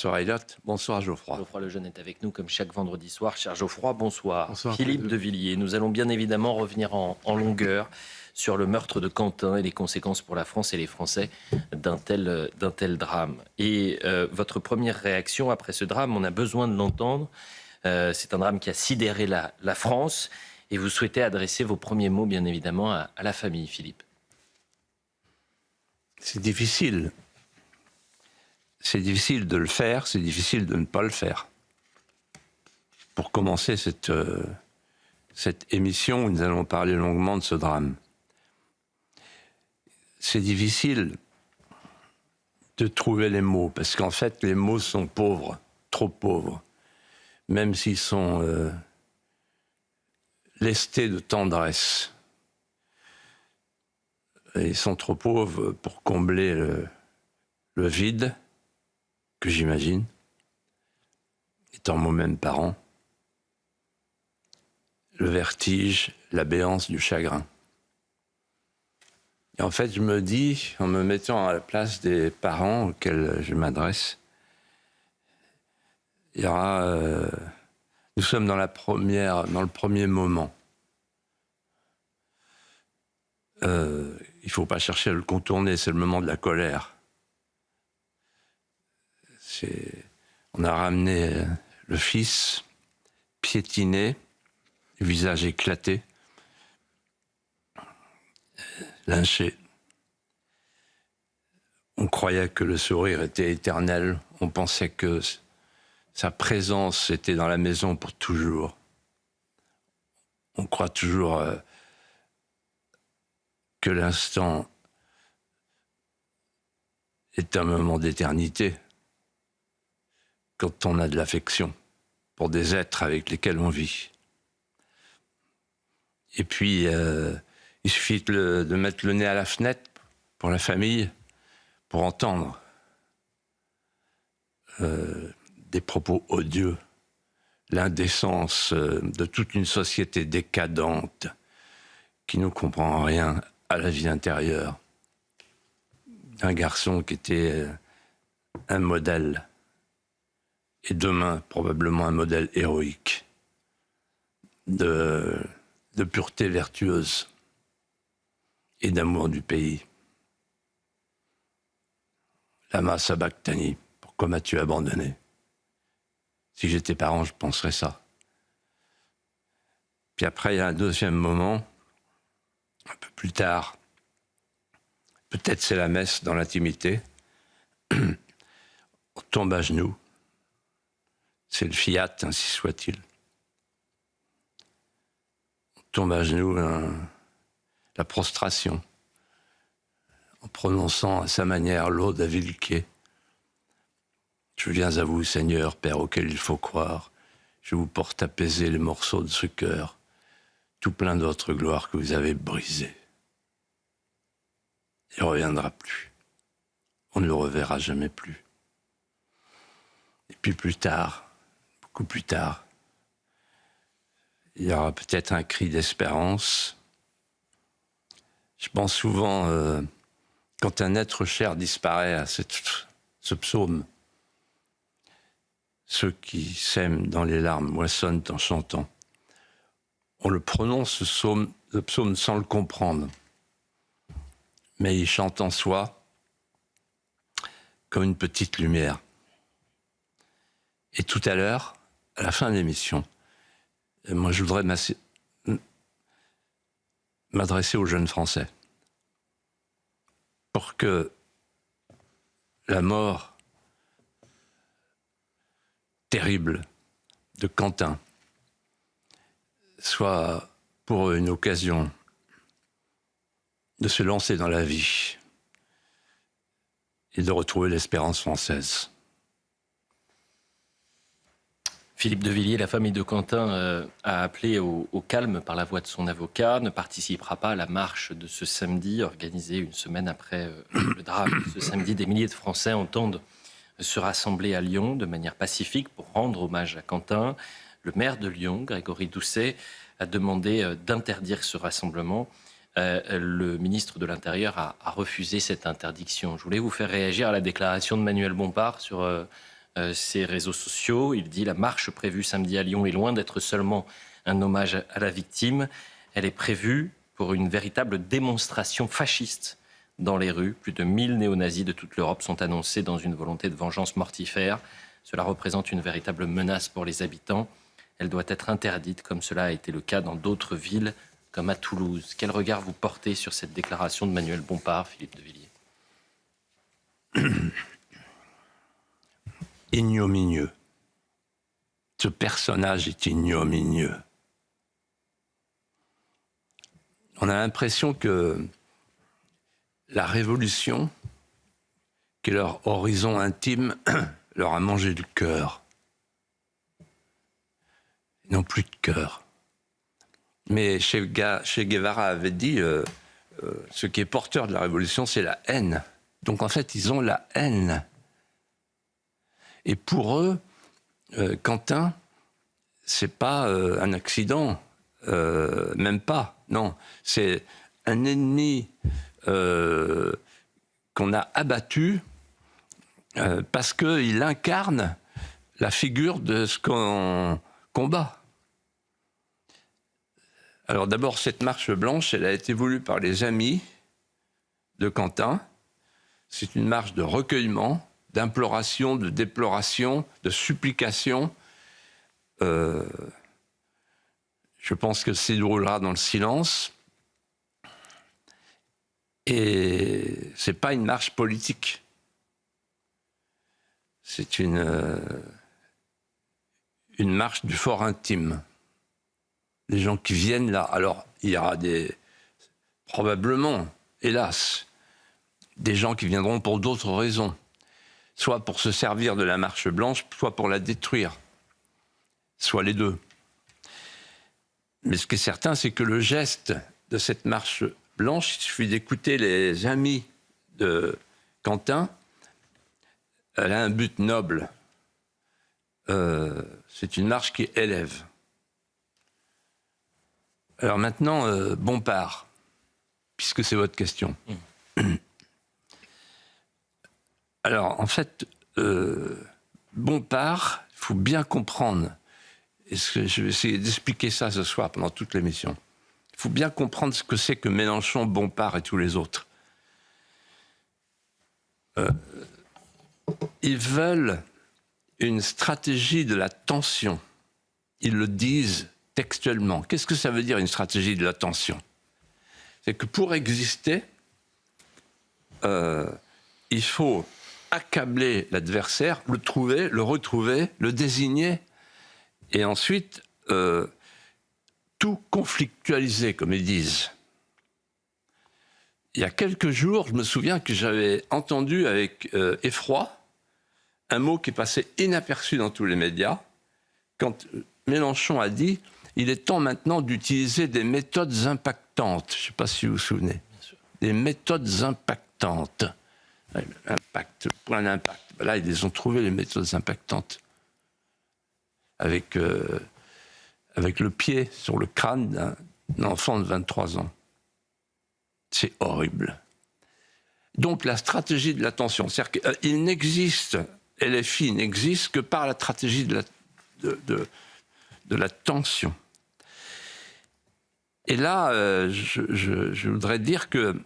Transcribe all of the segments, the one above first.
Bonsoir Elliot, bonsoir Geoffroy. Geoffroy Lejeune est avec nous comme chaque vendredi soir. Cher Geoffroy, bonsoir. Bonsoir. Philippe de Villiers, nous allons bien évidemment revenir en longueur sur le meurtre de Quentin et les conséquences pour la France et les Français d'un tel drame. Et votre première réaction après ce drame, on a besoin de l'entendre. C'est un drame qui a sidéré la France et vous souhaitez adresser vos premiers mots bien évidemment à la famille, Philippe. C'est difficile. C'est difficile de le faire, c'est difficile de ne pas le faire. Pour commencer cette émission, nous allons parler longuement de ce drame. C'est difficile de trouver les mots, parce qu'en fait, les mots sont pauvres, trop pauvres, même s'ils sont lestés de tendresse. Et ils sont trop pauvres pour combler le vide que j'imagine, étant moi-même parent, le vertige, la béance du chagrin. Et en fait, je me dis, en me mettant à la place des parents auxquels je m'adresse, il y aura... nous sommes dans le premier moment. Il ne faut pas chercher à le contourner, c'est le moment de la colère. On a ramené le fils, piétiné, le visage éclaté, lynché. On croyait que le sourire était éternel, on pensait que sa présence était dans la maison pour toujours. On croit toujours que l'instant est un moment d'éternité. Quand on a de l'affection pour des êtres avec lesquels on vit. Et puis, il suffit de mettre le nez à la fenêtre pour la famille, pour entendre des propos odieux, l'indécence de toute une société décadente qui ne comprend rien à la vie intérieure. Un garçon qui était un modèle, et demain probablement un modèle héroïque de pureté vertueuse et d'amour du pays. Lama sabachthani, pourquoi m'as-tu abandonné? Si j'étais parent, je penserais ça. Puis après, il y a un deuxième moment, un peu plus tard, peut-être c'est la messe dans l'intimité, on tombe à genoux. C'est le fiat, ainsi soit-il. On tombe à genoux, la prostration, en prononçant à sa manière l'ode à Vilquet. Je viens à vous, Seigneur, Père auquel il faut croire. Je vous porte apaiser les morceaux de ce cœur, tout plein d'autres gloires que vous avez brisées. Il ne reviendra plus. On ne le reverra jamais plus. Et puis plus tard, beaucoup plus tard, il y aura peut-être un cri d'espérance. Je pense souvent, quand un être cher disparaît à ce psaume, ceux qui sèment dans les larmes moissonnent en chantant. On le prononce, le psaume, sans le comprendre. Mais il chante en soi comme une petite lumière. Et tout à l'heure, à la fin de l'émission, moi je voudrais m'adresser aux jeunes Français pour que la mort terrible de Quentin soit pour eux une occasion de se lancer dans la vie et de retrouver l'espérance française. Philippe de Villiers, la famille de Quentin a appelé au calme par la voix de son avocat, ne participera pas à la marche de ce samedi, organisée une semaine après le drame. Ce samedi, des milliers de Français entendent se rassembler à Lyon de manière pacifique pour rendre hommage à Quentin. Le maire de Lyon, Grégory Doucet, a demandé d'interdire ce rassemblement. Le ministre de l'Intérieur a refusé cette interdiction. Je voulais vous faire réagir à la déclaration de Manuel Bompard sur ses réseaux sociaux. Il dit « La marche prévue samedi à Lyon est loin d'être seulement un hommage à la victime. Elle est prévue pour une véritable démonstration fasciste dans les rues. Plus de 1000 néo-nazis de toute l'Europe sont annoncés dans une volonté de vengeance mortifère. Cela représente une véritable menace pour les habitants. Elle doit être interdite, comme cela a été le cas dans d'autres villes, comme à Toulouse. » Quel regard vous portez sur cette déclaration de Manuel Bompard, Philippe de Villiers ? Ignominieux. Ce personnage est ignominieux. On a l'impression que la révolution, qui est leur horizon intime, leur a mangé du cœur. Ils n'ont plus de cœur. Mais Che Guevara avait dit ce qui est porteur de la révolution, c'est la haine. Donc en fait, ils ont la haine. Et pour eux, Quentin, c'est pas un accident, même pas. Non, c'est un ennemi qu'on a abattu parce qu'il incarne la figure de ce qu'on combat. Alors d'abord, cette marche blanche, elle a été voulue par les amis de Quentin. C'est une marche de recueillement, d'imploration, de déploration, de supplication. Je pense que ça se déroulera dans le silence. Et c'est pas une marche politique. C'est une marche du fort intime. Les gens qui viennent là. Alors, il y aura probablement, hélas, des gens qui viendront pour d'autres raisons. Soit pour se servir de la marche blanche, soit pour la détruire. Soit les deux. Mais ce qui est certain, c'est que le geste de cette marche blanche, il suffit d'écouter les amis de Quentin, elle a un but noble. C'est une marche qui élève. Alors maintenant, Bompard, puisque c'est votre question. Alors, en fait, Bompard, il faut bien comprendre, et je vais essayer d'expliquer ça ce soir pendant toute l'émission. Il faut bien comprendre ce que c'est que Mélenchon, Bompard et tous les autres. Ils veulent une stratégie de la tension. Ils le disent textuellement. Qu'est-ce que ça veut dire, une stratégie de la tension ? C'est que pour exister, il faut accabler l'adversaire, le trouver, le retrouver, le désigner, et ensuite tout conflictualiser, comme ils disent. Il y a quelques jours, je me souviens que j'avais entendu avec effroi un mot qui passait inaperçu dans tous les médias, quand Mélenchon a dit « Il est temps maintenant d'utiliser des méthodes impactantes ». Je ne sais pas si vous vous souvenez. Des méthodes impactantes. Impact, point d'impact. Là, ils les ont trouvées, les méthodes impactantes. Avec le pied sur le crâne d'un enfant de 23 ans. C'est horrible. Donc, la stratégie de la tension. C'est-à-dire qu'il n'existe, LFI n'existe que par la stratégie de la tension. Et là, je voudrais dire que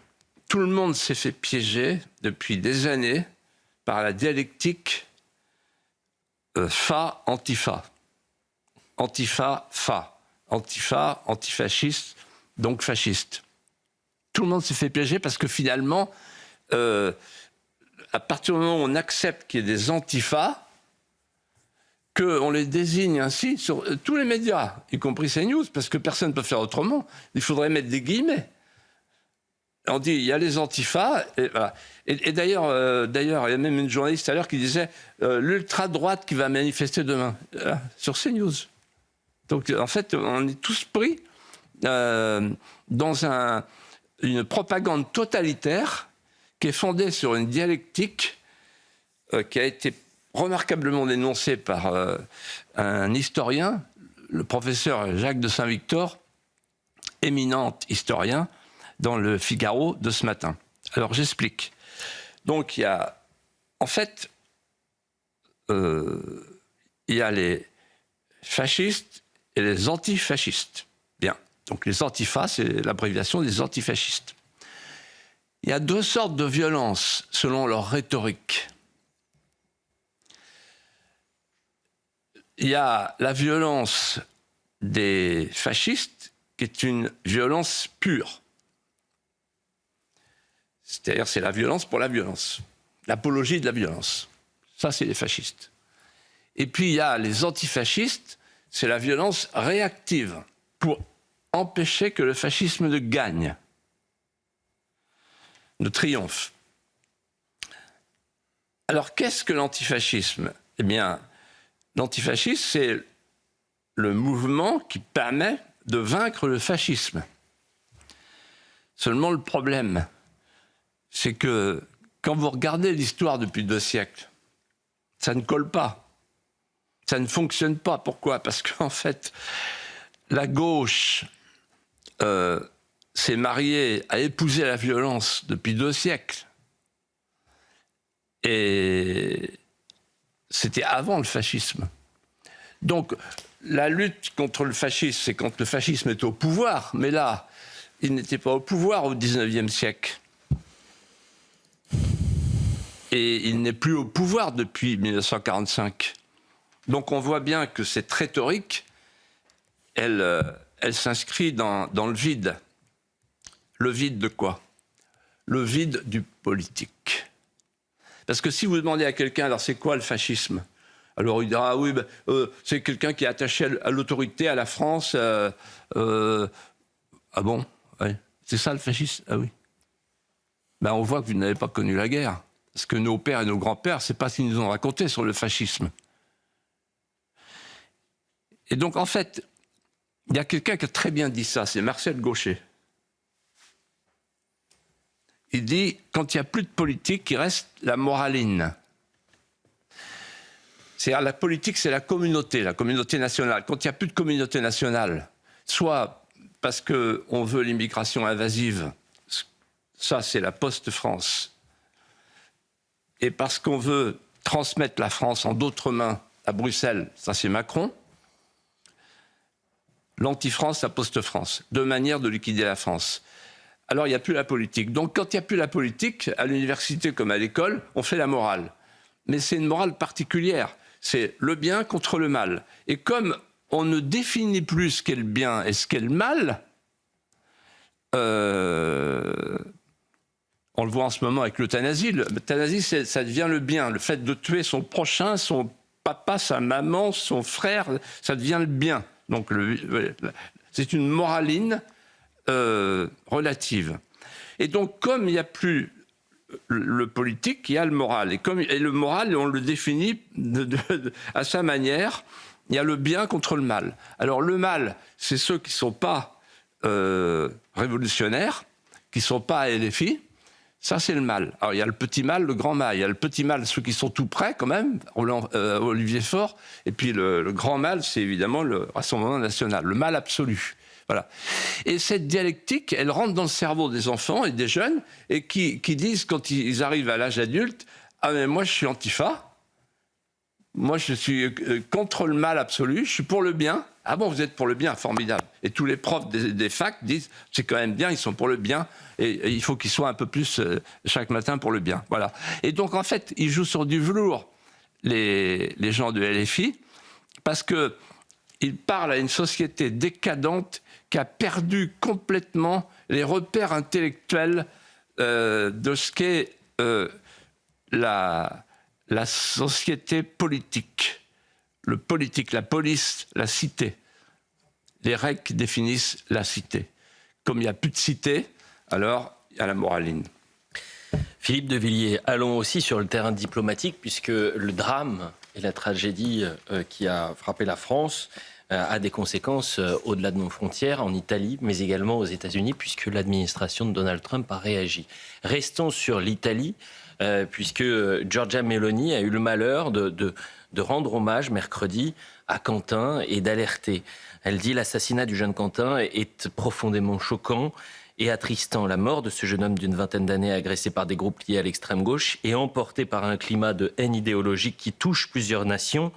tout le monde s'est fait piéger depuis des années par la dialectique fa-antifa. Antifa-fa. Antifa, antifasciste, donc fasciste. Tout le monde s'est fait piéger parce que finalement, à partir du moment où on accepte qu'il y ait des antifas, qu'on les désigne ainsi sur tous les médias, y compris CNews, parce que personne ne peut faire autrement, il faudrait mettre des guillemets. On dit, il y a les antifas, et voilà. Et d'ailleurs, il y a même une journaliste tout à l'heure qui disait l'ultra-droite qui va manifester demain, sur CNews. Donc, en fait, on est tous pris dans une propagande totalitaire qui est fondée sur une dialectique qui a été remarquablement dénoncée par un historien, le professeur Jacques de Saint-Victor, éminent historien, dans le Figaro de ce matin. Alors j'explique. Donc il y a, en fait, il y a les fascistes et les antifascistes. Bien. Donc les antifas, c'est l'abréviation des antifascistes. Il y a deux sortes de violences selon leur rhétorique. Il y a la violence des fascistes, qui est une violence pure. C'est-à-dire, c'est la violence pour la violence. L'apologie de la violence. Ça, c'est les fascistes. Et puis, il y a les antifascistes, c'est la violence réactive, pour empêcher que le fascisme ne gagne, ne triomphe. Alors, qu'est-ce que l'antifascisme? Eh bien, l'antifascisme, c'est le mouvement qui permet de vaincre le fascisme. Seulement, le problème, c'est que quand vous regardez l'histoire depuis 2 siècles, ça ne colle pas. Ça ne fonctionne pas. Pourquoi? Parce qu'en fait, la gauche s'est mariée, a épousé la violence depuis 2 siècles. Et c'était avant le fascisme. Donc, la lutte contre le fascisme, c'est quand le fascisme est au pouvoir. Mais là, il n'était pas au pouvoir au XIXe siècle. Et il n'est plus au pouvoir depuis 1945. Donc on voit bien que cette rhétorique, elle s'inscrit dans le vide. Le vide de quoi? Le vide du politique. Parce que si vous demandez à quelqu'un, alors c'est quoi le fascisme? Alors il dira, ah oui, c'est quelqu'un qui est attaché à l'autorité, à la France. Ah bon? Ouais. C'est ça le fascisme? Ah oui. Ben, on voit que vous n'avez pas connu la guerre. Parce que nos pères et nos grands-pères, c'est pas ce qu'ils nous ont raconté sur le fascisme. Et donc, en fait, il y a quelqu'un qui a très bien dit ça, c'est Marcel Gauchet. Il dit, quand il n'y a plus de politique, il reste la moraline. C'est-à-dire, la politique, c'est la communauté nationale. Quand il n'y a plus de communauté nationale, soit parce qu'on veut l'immigration invasive, ça, c'est la Poste-France, et parce qu'on veut transmettre la France en d'autres mains à Bruxelles, ça c'est Macron, l'anti-France, la Poste-France, deux manières de liquider la France. Alors il n'y a plus la politique. Donc quand il n'y a plus la politique, à l'université comme à l'école, on fait la morale. Mais c'est une morale particulière, c'est le bien contre le mal. Et comme on ne définit plus ce qu'est le bien et ce qu'est le mal, on le voit en ce moment avec l'euthanasie. L'euthanasie, ça devient le bien. Le fait de tuer son prochain, son papa, sa maman, son frère, ça devient le bien. Donc, c'est une moraline relative. Et donc, comme il n'y a plus le politique, il y a le moral. Et le moral, on le définit à sa manière. Il y a le bien contre le mal. Alors, le mal, c'est ceux qui ne sont pas révolutionnaires, qui ne sont pas LFI. Ça, c'est le mal. Alors, il y a le petit mal, le grand mal. Il y a le petit mal, ceux qui sont tout près, quand même, Olivier Faure. Et puis, le grand mal, c'est évidemment le Rassemblement national, le mal absolu. Voilà. Et cette dialectique, elle rentre dans le cerveau des enfants et des jeunes, et qui disent, quand ils arrivent à l'âge adulte, « Ah, mais moi, je suis antifa. Moi, je suis contre le mal absolu. Je suis pour le bien. » Ah bon, vous êtes pour le bien, formidable. Et tous les profs des facs disent, c'est quand même bien, ils sont pour le bien, et il faut qu'ils soient un peu plus chaque matin pour le bien. Voilà. Et donc, en fait, ils jouent sur du velours, les gens de LFI, parce qu'ils parlent à une société décadente qui a perdu complètement les repères intellectuels de ce qu'est la société politique. Le politique, la police, la cité. Les règles qui définissent la cité. Comme il n'y a plus de cité, alors il y a la moraline. Philippe de Villiers, allons aussi sur le terrain diplomatique, puisque le drame et la tragédie qui a frappé la France a des conséquences au-delà de nos frontières, en Italie, mais également aux États-Unis, puisque l'administration de Donald Trump a réagi. Restons sur l'Italie, puisque Giorgia Meloni a eu le malheur de rendre hommage mercredi à Quentin et d'alerter. Elle dit « L'assassinat du jeune Quentin est profondément choquant et attristant. La mort de ce jeune homme d'une vingtaine d'années agressé par des groupes liés à l'extrême gauche et emporté par un climat de haine idéologique qui touche plusieurs nations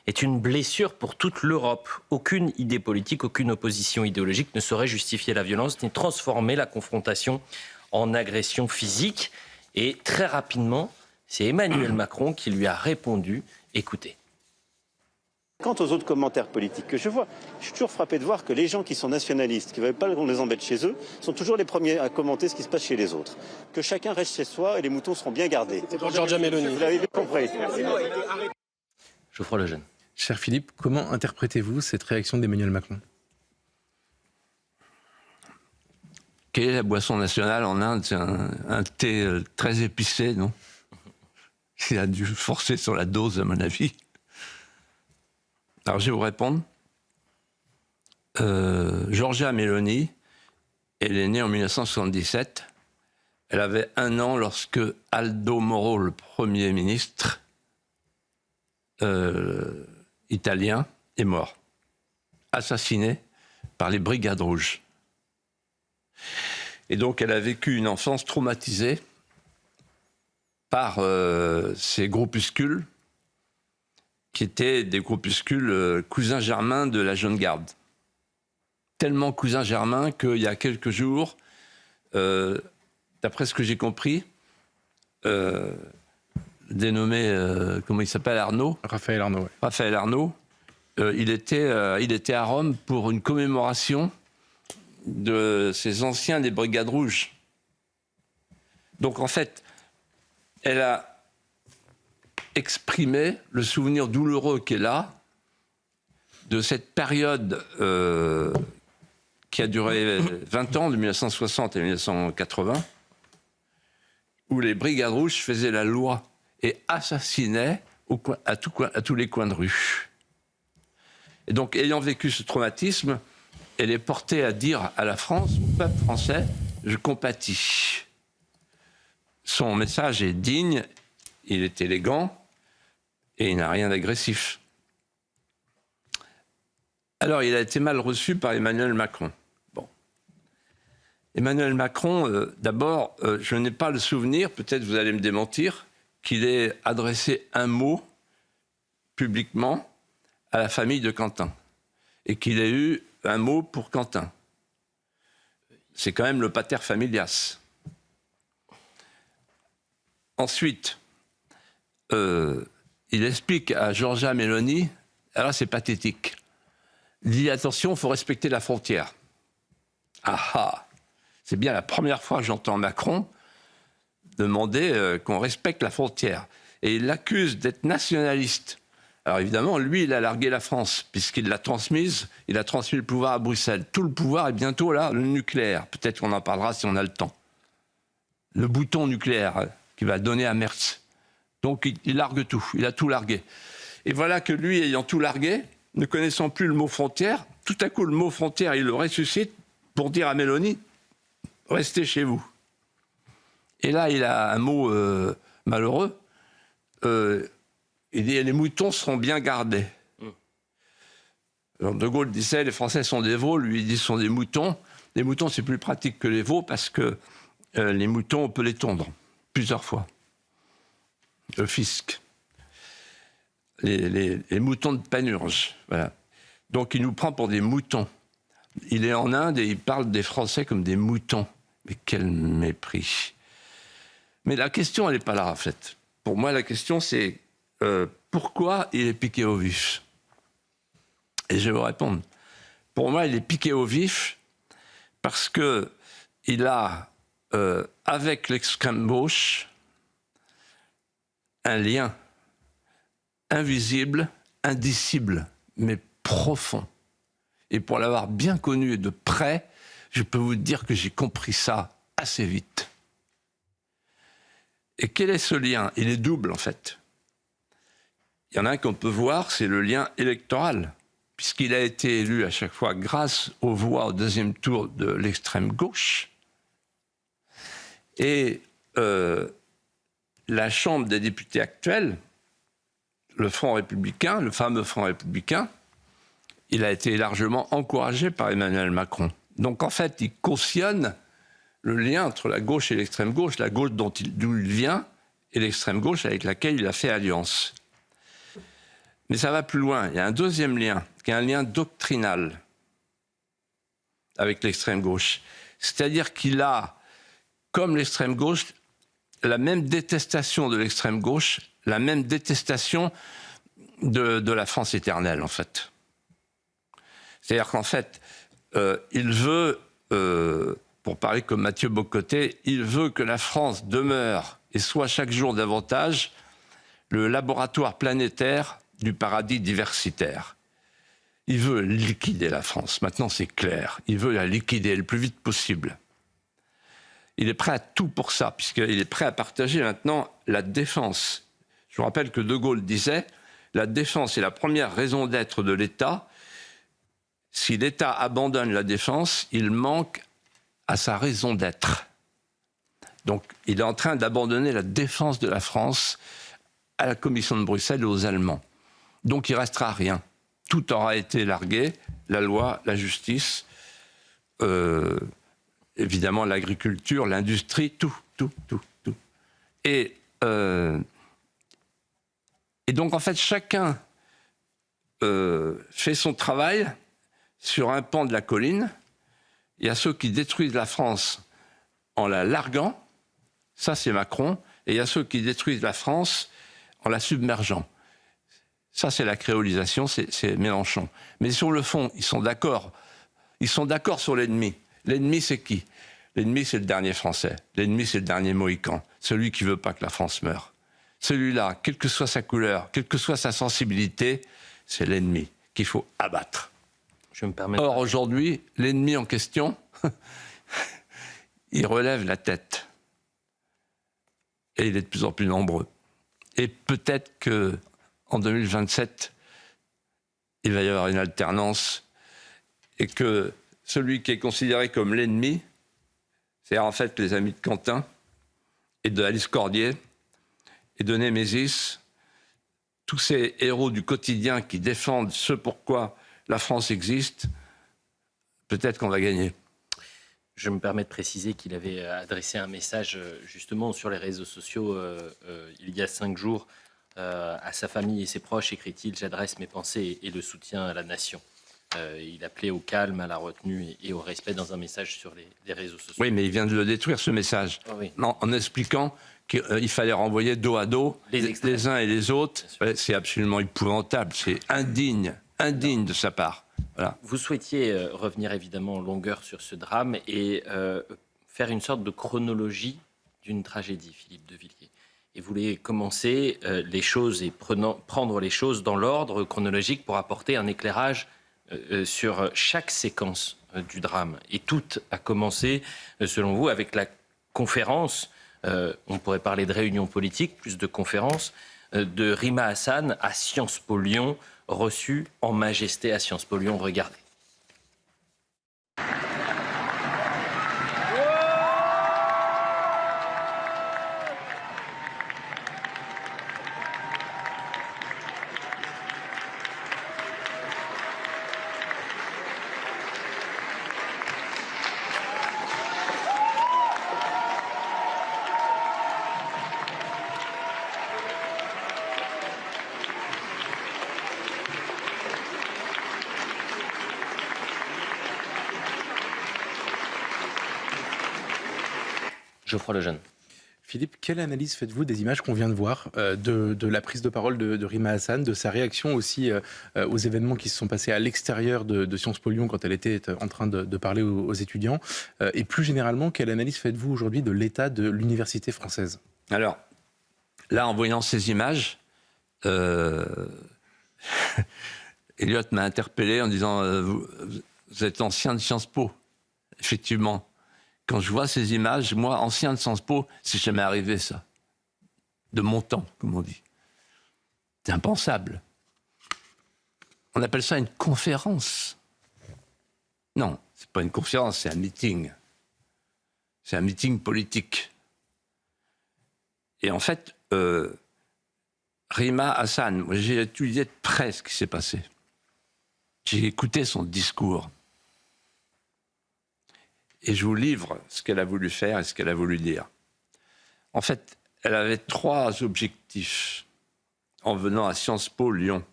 est une blessure pour toute l'Europe. Aucune idée politique, aucune opposition idéologique ne saurait justifier la violence ni transformer la confrontation en agression physique. Et très rapidement, c'est Emmanuel Macron qui lui a répondu. Écoutez. Quant aux autres commentaires politiques que je vois, je suis toujours frappé de voir que les gens qui sont nationalistes, qui ne veulent pas qu'on les embête chez eux, sont toujours les premiers à commenter ce qui se passe chez les autres. Que chacun reste chez soi et les moutons seront bien gardés. C'est pour Giorgia Meloni. Vous l'avez bien compris. Geoffroy Lejeune. Cher Philippe, comment interprétez-vous cette réaction d'Emmanuel Macron ? Quelle est la boisson nationale en Inde? C'est un thé très épicé, non? Il a dû forcer sur la dose, à mon avis. Alors, je vais vous répondre. Giorgia Meloni, elle est née en 1977. Elle avait 1 an lorsque Aldo Moro, le Premier ministre italien, est mort. Assassiné par les Brigades Rouges. Et donc, elle a vécu une enfance traumatisée par ces groupuscules qui étaient des groupuscules cousins germains de la Jeune Garde. Tellement cousins germains qu'il y a quelques jours, d'après ce que j'ai compris, dénommé, comment il s'appelle, Arnaud ? Raphaël Arnaud. Ouais. Raphaël Arnaud, il était à Rome pour une commémoration de ces anciens des Brigades Rouges. Donc en fait, elle a exprimé le souvenir douloureux qu'elle a de cette période qui a duré 20 ans, de 1960 à 1980, où les Brigades Rouges faisaient la loi et assassinaient à tous les coins de rue. Et donc, ayant vécu ce traumatisme, elle est portée à dire à la France, au peuple français, je compatis. Son message est digne, il est élégant et il n'a rien d'agressif. Alors, il a été mal reçu par Emmanuel Macron. Bon. Emmanuel Macron, d'abord, je n'ai pas le souvenir, peut-être vous allez me démentir, qu'il ait adressé un mot publiquement à la famille de Quentin et qu'il ait eu un mot pour Quentin. C'est quand même le pater familias. Ensuite, il explique à Giorgia Meloni, alors c'est pathétique, il dit attention, il faut respecter la frontière. Ah ah, c'est bien la première fois que j'entends Macron demander qu'on respecte la frontière. Et il l'accuse d'être nationaliste. Alors évidemment, lui, il a largué la France, puisqu'il l'a transmise, il a transmis le pouvoir à Bruxelles. Tout le pouvoir est bientôt là, le nucléaire. Peut-être qu'on en parlera si on a le temps. Le bouton nucléaire qui va donner à Merz. Donc il largue tout, il a tout largué. Et voilà que lui, ayant tout largué, ne connaissant plus le mot frontière, tout à coup le mot frontière, il le ressuscite pour dire à Meloni, restez chez vous. Et là, il a un mot malheureux. Il dit les moutons seront bien gardés. Alors De Gaulle disait les Français sont des veaux, lui il dit ce sont des moutons. Les moutons c'est plus pratique que les veaux parce que les moutons on peut les tondre plusieurs fois. Le fisc. Les moutons de Panurge. Voilà. Donc il nous prend pour des moutons. Il est en Inde et il parle des Français comme des moutons. Mais quel mépris. Mais la question elle n'est pas là en fait. Pour moi la question c'est pourquoi il est piqué au vif? Et je vais vous répondre. Pour moi, il est piqué au vif parce qu'il a, avec l'extrême gauche, un lien invisible, indicible, mais profond. Et pour l'avoir bien connu de près, je peux vous dire que j'ai compris ça assez vite. Et quel est ce lien? Il est double, en fait. Il y en a un qu'on peut voir, c'est le lien électoral, puisqu'il a été élu à chaque fois grâce aux voix au deuxième tour de l'extrême gauche. Et la Chambre des députés actuelle, le Front républicain, le fameux Front républicain, il a été largement encouragé par Emmanuel Macron. Donc en fait, il cautionne le lien entre la gauche et l'extrême gauche, la gauche d'où il vient et l'extrême gauche avec laquelle il a fait alliance. Mais ça va plus loin. Il y a un deuxième lien, qui est un lien doctrinal avec l'extrême gauche. C'est-à-dire qu'il a, comme l'extrême gauche, la même détestation de l'extrême gauche, la même détestation de la France éternelle, en fait. C'est-à-dire qu'en fait, il veut, pour parler comme Mathieu Bocoté, il veut que la France demeure et soit chaque jour davantage le laboratoire planétaire du paradis diversitaire. Il veut liquider la France. Maintenant, c'est clair. Il veut la liquider le plus vite possible. Il est prêt à tout pour ça, puisqu'il est prêt à partager maintenant la défense. Je vous rappelle que De Gaulle disait « La défense est la première raison d'être de l'État. Si l'État abandonne la défense, il manque à sa raison d'être. » Donc, il est en train d'abandonner la défense de la France à la Commission de Bruxelles et aux Allemands. Donc, il ne restera rien. Tout aura été largué, la loi, la justice, évidemment l'agriculture, l'industrie, tout. Et donc, en fait, chacun fait son travail sur un pan de la colline. Il y a ceux qui détruisent la France en la larguant, ça c'est Macron, et il y a ceux qui détruisent la France en la submergeant. Ça c'est la créolisation, c'est Mélenchon. Mais sur le fond, ils sont d'accord. Ils sont d'accord sur l'ennemi. L'ennemi c'est qui ? L'ennemi c'est le dernier Français. L'ennemi c'est le dernier Mohican. Celui qui ne veut pas que la France meure. Celui-là, quelle que soit sa couleur, quelle que soit sa sensibilité, c'est l'ennemi qu'il faut abattre. Je me permets. Or, aujourd'hui, l'ennemi en question, il relève la tête. Et il est de plus en plus nombreux. Et peut-être qu'en 2027, il va y avoir une alternance et que celui qui est considéré comme l'ennemi, c'est en fait les amis de Quentin et de Alice Cordier et de Némésis, tous ces héros du quotidien qui défendent ce pourquoi la France existe, peut-être qu'on va gagner. Je me permets de préciser qu'il avait adressé un message justement sur les réseaux sociaux il y a 5 jours à sa famille et ses proches, écrit-il, j'adresse mes pensées et le soutien à la nation. Il appelait au calme, à la retenue et au respect dans un message sur les réseaux sociaux. Oui, mais il vient de le détruire, ce message, en expliquant qu'il fallait renvoyer dos à dos les uns et les autres. C'est absolument épouvantable, c'est indigne de sa part. Voilà. Vous souhaitiez revenir évidemment en longueur sur ce drame et faire une sorte de chronologie d'une tragédie, Philippe de Villiers. Et vous voulez commencer les choses et prendre les choses dans l'ordre chronologique pour apporter un éclairage sur chaque séquence du drame. Et tout a commencé, selon vous, avec la conférence, on pourrait parler de réunion politique, plus de conférence, de Rima Hassan à Sciences Po Lyon, reçu en majesté à Sciences Po Lyon. Regardez. Geoffroy Lejeune. Philippe, quelle analyse faites-vous des images qu'on vient de voir, de la prise de parole de Rima Hassan, de sa réaction aussi aux événements qui se sont passés à l'extérieur de Sciences Po Lyon quand elle était en train de parler aux étudiants, et plus généralement, quelle analyse faites-vous aujourd'hui de l'état de l'université française ? Alors, là, en voyant ces images, Elliot m'a interpellé en disant vous êtes ancien de Sciences Po. Effectivement. Quand je vois ces images, moi, ancien de Sciences Po, c'est jamais arrivé, ça. De mon temps, comme on dit. C'est impensable. On appelle ça une conférence. Non, c'est pas une conférence, c'est un meeting. C'est un meeting politique. Et en fait, Rima Hassan, moi, j'ai étudié de près ce qui s'est passé. J'ai écouté son discours. Et je vous livre ce qu'elle a voulu faire et ce qu'elle a voulu dire. En fait, elle avait 3 objectifs en venant à Sciences Po Lyon.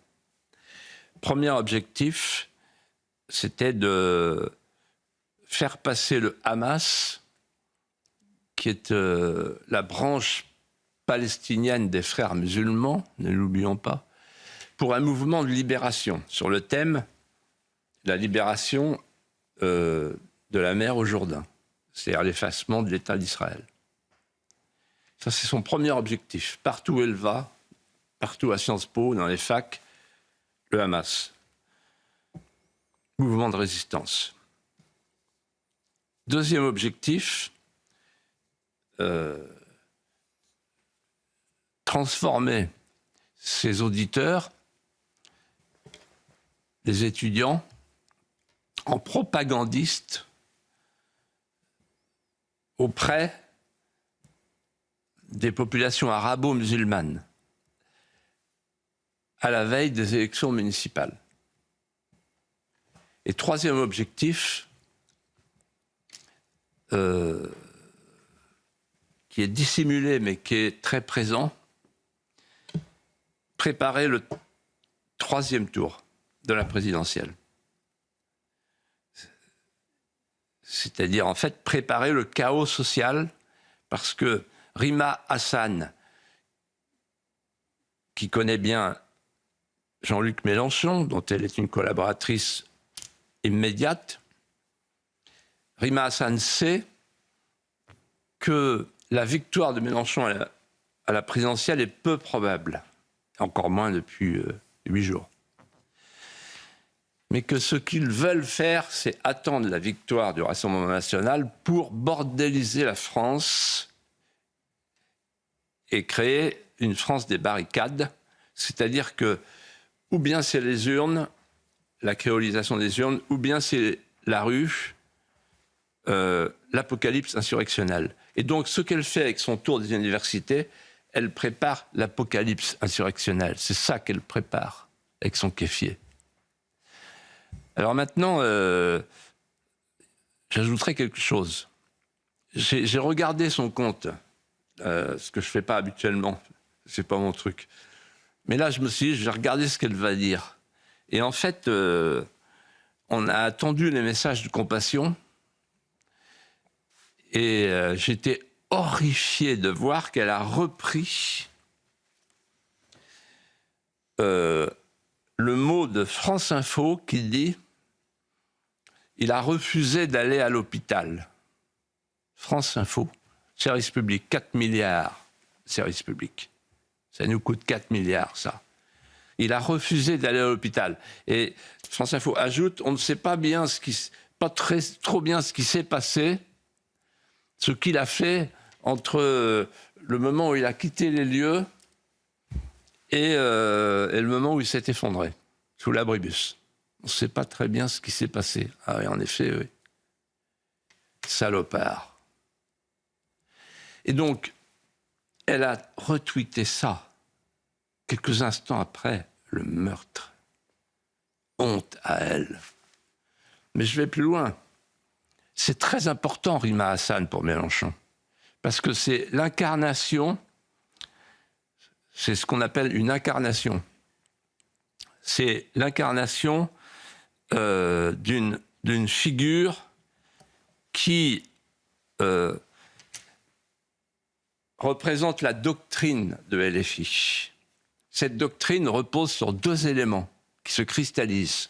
Premier objectif, c'était de faire passer le Hamas, qui est la branche palestinienne des frères musulmans, ne l'oublions pas, pour un mouvement de libération sur le thème de la libération de la mer au Jourdain, c'est-à-dire l'effacement de l'État d'Israël. Ça, c'est son premier objectif. Partout où elle va, partout à Sciences Po, dans les facs, le Hamas. Mouvement de résistance. Deuxième objectif, transformer ses auditeurs, les étudiants, en propagandistes auprès des populations arabo-musulmanes à la veille des élections municipales. Et troisième objectif, qui est dissimulé mais qui est très présent, préparer le 3e tour de la présidentielle. C'est-à-dire, en fait, préparer le chaos social, parce que Rima Hassan, qui connaît bien Jean-Luc Mélenchon, dont elle est une collaboratrice immédiate, Rima Hassan sait que la victoire de Mélenchon à la présidentielle est peu probable, encore moins depuis 8 jours. Mais que ce qu'ils veulent faire, c'est attendre la victoire du Rassemblement national pour bordéliser la France et créer une France des barricades, c'est-à-dire que ou bien c'est les urnes, la créolisation des urnes, ou bien c'est la rue, l'apocalypse insurrectionnelle. Et donc, ce qu'elle fait avec son tour des universités, elle prépare l'apocalypse insurrectionnelle. C'est ça qu'elle prépare avec son kéfier. Alors maintenant, j'ajouterai quelque chose. J'ai regardé son compte, ce que je ne fais pas habituellement, c'est pas mon truc. Mais là, je me suis dit, je vais regarder ce qu'elle va dire. Et en fait, on a attendu les messages de compassion. Et j'étais horrifié de voir qu'elle a repris le mot de France Info qui dit « Il a refusé d'aller à l'hôpital ». France Info, service public, 4 milliards, service public. Ça nous coûte 4 milliards, ça. Il a refusé d'aller à l'hôpital. Et France Info ajoute, on ne sait pas bien trop bien ce qui s'est passé, ce qu'il a fait entre le moment où il a quitté les lieux et le moment où il s'est effondré, sous l'abribus. On ne sait pas très bien ce qui s'est passé. Ah oui, en effet, oui. Salopard. Et donc, elle a retweeté ça quelques instants après le meurtre. Honte à elle. Mais je vais plus loin. C'est très important, Rima Hassan, pour Mélenchon. Parce que c'est l'incarnation, c'est ce qu'on appelle une incarnation. C'est l'incarnation d'une figure qui représente la doctrine de LFI. Cette doctrine repose sur 2 éléments qui se cristallisent.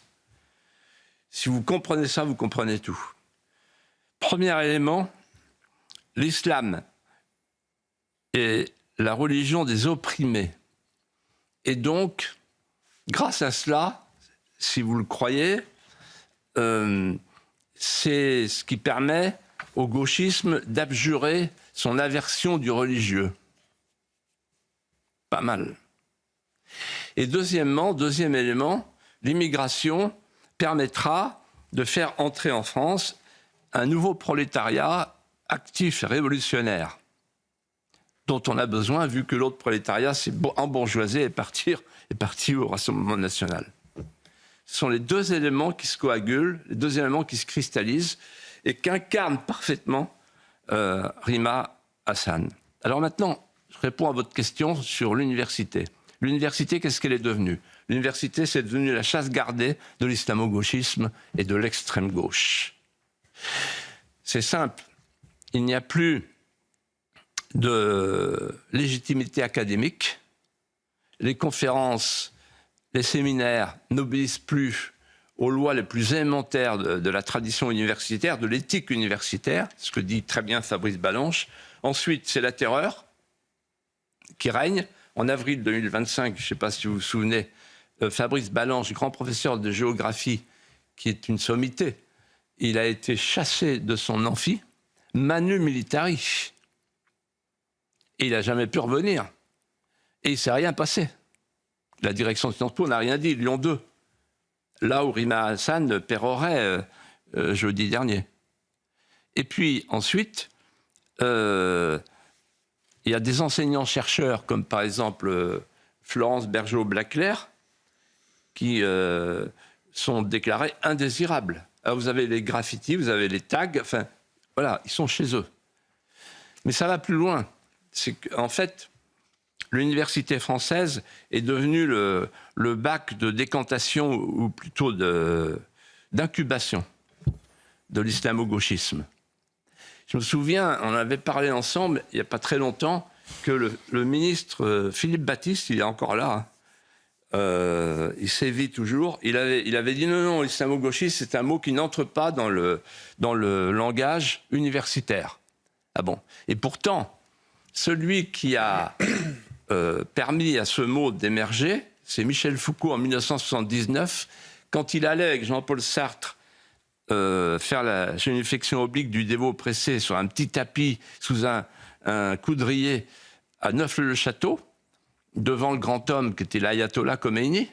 Si vous comprenez ça, vous comprenez tout. Premier élément, l'islam est la religion des opprimés. Et donc, grâce à cela, si vous le croyez, c'est ce qui permet au gauchisme d'abjurer son aversion du religieux. Pas mal. Et deuxième élément, l'immigration permettra de faire entrer en France un nouveau prolétariat actif et révolutionnaire dont on a besoin vu que l'autre prolétariat s'est embourgeoisé et parti au Rassemblement national. Ce sont les 2 éléments qui se coagulent, les 2 éléments qui se cristallisent et qu'incarne parfaitement Rima Hassan. Alors maintenant, je réponds à votre question sur l'université. L'université, qu'est-ce qu'elle est devenue? L'université, c'est devenu la chasse gardée de l'islamo-gauchisme et de l'extrême gauche. C'est simple, il n'y a plus de légitimité académique. Les conférences, les séminaires n'obéissent plus aux lois les plus élémentaires de la tradition universitaire, de l'éthique universitaire, ce que dit très bien Fabrice Balanche. Ensuite, c'est la terreur qui règne. En avril 2025, je ne sais pas si vous vous souvenez, Fabrice Balanche, grand professeur de géographie, qui est une sommité, il a été chassé de son amphi, manu militari. Et il n'a jamais pu revenir. Et il ne s'est rien passé. La direction de Sciences Po n'a rien dit, Lyon 2. Là où Rima Hassan pérorait jeudi dernier. Et puis ensuite, il y a des enseignants-chercheurs, comme par exemple Florence Bergeau-Blaclair, qui sont déclarés indésirables. Alors vous avez les graffitis, vous avez les tags, enfin, voilà, ils sont chez eux. Mais ça va plus loin. C'est qu'en fait, l'université française est devenue le bac de décantation, ou plutôt d'incubation de l'islamo-gauchisme. Je me souviens, on avait parlé ensemble, il n'y a pas très longtemps, que le ministre Philippe Baptiste, il est encore là, il sévit toujours, il avait dit non, l'islamo-gauchisme, c'est un mot qui n'entre pas dans le langage universitaire. Ah bon? Et pourtant, celui qui a permis à ce mot d'émerger, c'est Michel Foucault en 1979, quand il allait avec Jean-Paul Sartre faire la génuflexion oblique du dévot oppressé sur un petit tapis sous un coudrier à Neauphle-le-Château, devant le grand homme qui était l'ayatollah Khomeini.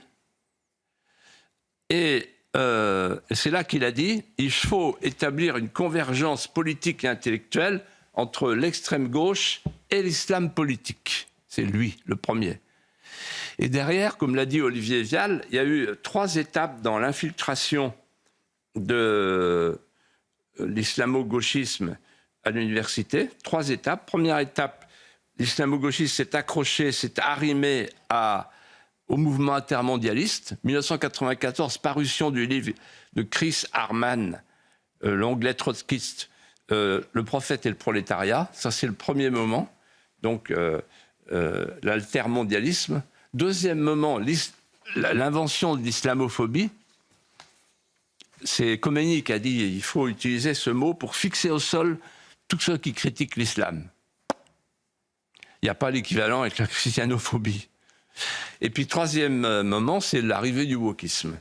Et c'est là qu'il a dit « Il faut établir une convergence politique et intellectuelle entre l'extrême gauche et l'islam politique. » C'est lui, le premier. Et derrière, comme l'a dit Olivier Vial, il y a eu 3 étapes dans l'infiltration de l'islamo-gauchisme à l'université. 3 étapes. Première étape, l'islamo-gauchisme s'est accroché, s'est arrimé au mouvement intermondialiste. 1994, parution du livre de Chris Harman, l'anglais trotskiste, Le prophète et le prolétariat. Ça, c'est le premier moment. Donc, l'altermondialisme. Deuxième moment, l'invention de l'islamophobie. C'est Khomeini qui a dit qu'il faut utiliser ce mot pour fixer au sol tous ceux qui critiquent l'islam. Il n'y a pas l'équivalent avec la christianophobie. Et puis, troisième moment, c'est l'arrivée du wokisme.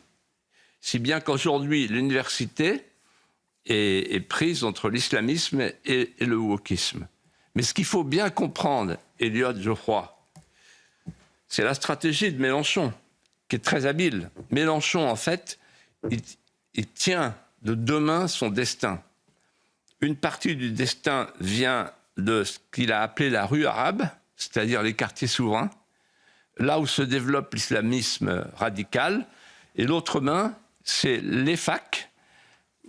Si bien qu'aujourd'hui, l'université est prise entre l'islamisme et le wokisme. Mais ce qu'il faut bien comprendre, Elliot Geoffroy, c'est la stratégie de Mélenchon, qui est très habile. Mélenchon, en fait, il tient de demain son destin. Une partie du destin vient de ce qu'il a appelé la rue arabe, c'est-à-dire les quartiers souverains, là où se développe l'islamisme radical, et l'autre main, c'est les facs,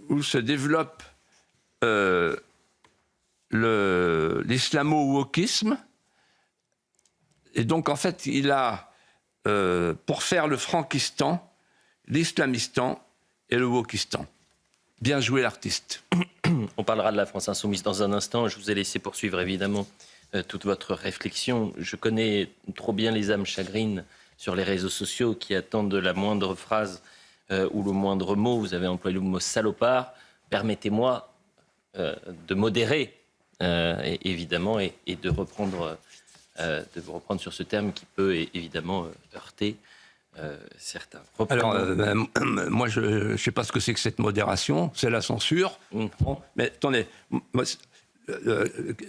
où se développe l'islamo-wokisme. Et donc, en fait, il a, pour faire le frankistan, l'islamistan et le wokistan. Bien joué, l'artiste. On parlera de la France insoumise dans un instant. Je vous ai laissé poursuivre, évidemment, toute votre réflexion. Je connais trop bien les âmes chagrines sur les réseaux sociaux qui attendent de la moindre phrase ou le moindre mot. Vous avez employé le mot salopard. Permettez-moi de modérer, évidemment, et de reprendre sur ce terme qui peut évidemment heurter certains. Alors, moi, je ne sais pas ce que c'est que cette modération, c'est la censure. Bon, mais attendez,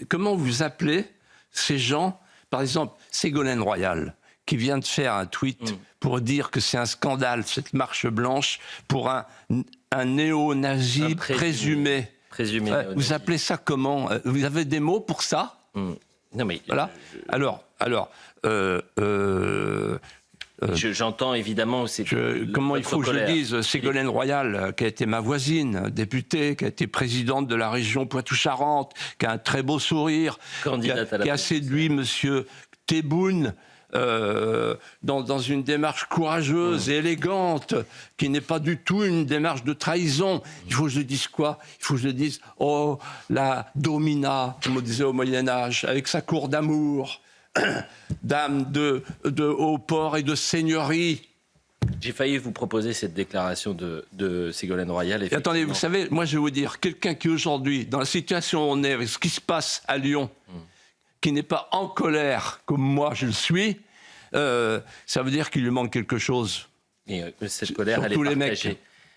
comment vous appelez ces gens, par exemple, Ségolène Royal, qui vient de faire un tweet pour dire que c'est un scandale, cette marche blanche, pour un néo-nazi présumé. Vous appelez ça comment? Vous avez des mots pour ça? Non, mais voilà. Alors, J'entends évidemment... Comment il faut que je le dise, Ségolène Royal, qui a été ma voisine, députée, qui a été présidente de la région Poitou-Charentes, qui a un très beau sourire, qui a séduit monsieur Tebboune dans une démarche courageuse et élégante, qui n'est pas du tout une démarche de trahison. Il faut que je dise quoi? Il faut que je dise, oh, la domina, comme on disait au Moyen-Âge, avec sa cour d'amour, dame de haut port et de seigneurie. J'ai failli vous proposer cette déclaration de Ségolène Royal. Et attendez, vous savez, moi je vais vous dire, quelqu'un qui aujourd'hui, dans la situation où on est, avec ce qui se passe à Lyon, qui n'est pas en colère comme moi je le suis, ça veut dire qu'il lui manque quelque chose. Et cette colère,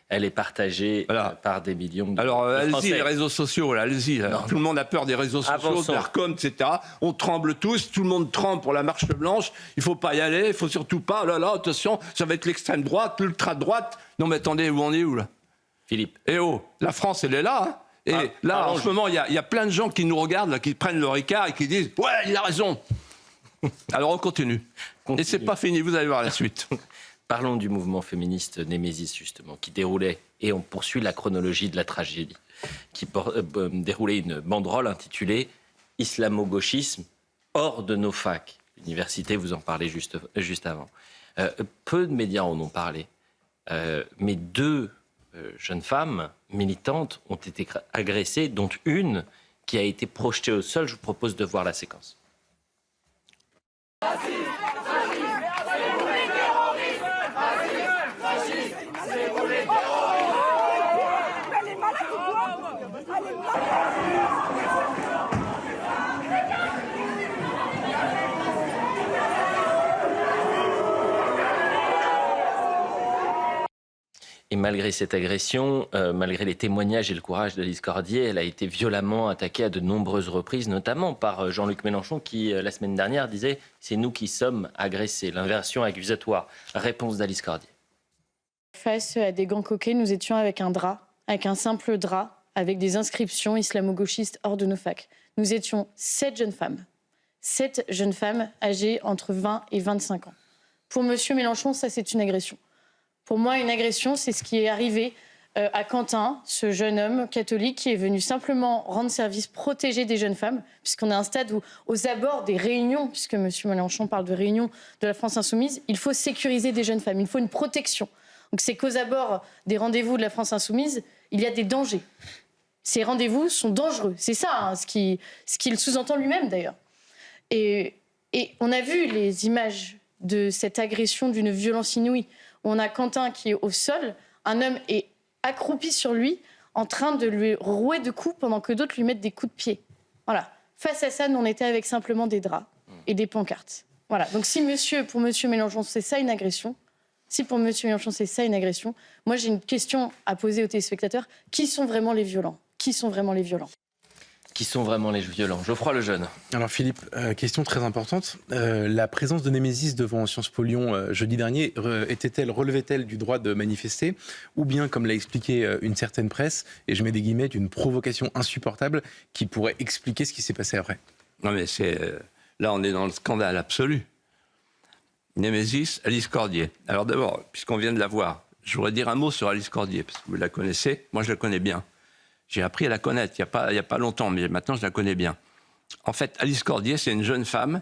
elle est partagée voilà. Par des millions de Alors, allez-y, Français. les réseaux sociaux, là, allez-y. Tout le monde a peur des réseaux sociaux, de l'ARCOM, etc. On tremble tous, tout le monde tremble pour la marche blanche. Il ne faut pas y aller, il ne faut surtout pas. Oh là là, attention, ça va être l'extrême droite, l'ultra-droite. Non, mais attendez, où on est où, là? Philippe. Eh oh, la France, elle est là, hein. Et là, en ce moment, il y a plein de gens qui nous regardent, là, qui prennent leur écart et qui disent « Ouais, il a raison !» Alors, on continue. Et c'est pas fini, vous allez voir la suite. Parlons du mouvement féministe Némésis, justement, qui déroulait, et on poursuit la chronologie de la tragédie, qui déroulait une banderole intitulée « Islamo-gauchisme hors de nos facs ». L'université, vous en parlez juste avant. Peu de médias en ont parlé, mais 2 jeunes femmes militantes ont été agressées, dont une qui a été projetée au sol. Je vous propose de voir la séquence. Et malgré cette agression, malgré les témoignages et le courage d'Alice Cordier, elle a été violemment attaquée à de nombreuses reprises, notamment par Jean-Luc Mélenchon qui, la semaine dernière, disait « c'est nous qui sommes agressés ». L'inversion accusatoire. Réponse d'Alice Cordier. Face à des gants coquets, nous étions avec un drap, avec un simple drap, avec des inscriptions islamo-gauchistes hors de nos facs. Nous étions 7 jeunes femmes âgées entre 20 et 25 ans. Pour M. Mélenchon, ça c'est une agression. Pour moi, une agression, c'est ce qui est arrivé à Quentin, ce jeune homme catholique qui est venu simplement rendre service, protéger des jeunes femmes, puisqu'on est à un stade où, aux abords des réunions, puisque M. Mélenchon parle de réunions de la France Insoumise, il faut sécuriser des jeunes femmes, il faut une protection. Donc c'est qu'aux abords des rendez-vous de la France Insoumise, il y a des dangers. Ces rendez-vous sont dangereux. C'est ça, hein, ce qu'il sous-entend lui-même d'ailleurs. Et on a vu les images de cette agression d'une violence inouïe. On a Quentin qui est au sol, un homme est accroupi sur lui, en train de lui rouer de coups pendant que d'autres lui mettent des coups de pied. Voilà. Face à ça, nous, on était avec simplement des draps et des pancartes. Voilà. Donc si pour monsieur Mélenchon, c'est ça une agression, moi j'ai une question à poser aux téléspectateurs. Qui sont vraiment les violents? Qui sont vraiment les violents? Qui sont vraiment les violents? Geoffroy Lejeune. Alors Philippe, question très importante. La présence de Némésis devant Sciences Po Lyon jeudi dernier, relevait-elle du droit de manifester, ou bien, comme l'a expliqué une certaine presse, et je mets des guillemets, d'une provocation insupportable qui pourrait expliquer ce qui s'est passé après? Non mais là on est dans le scandale absolu. Némésis, Alice Cordier. Alors d'abord, puisqu'on vient de la voir, je voudrais dire un mot sur Alice Cordier, parce que vous la connaissez, moi je la connais bien. J'ai appris à la connaître il y a pas longtemps, mais maintenant je la connais bien. En fait, Alice Cordier, c'est une jeune femme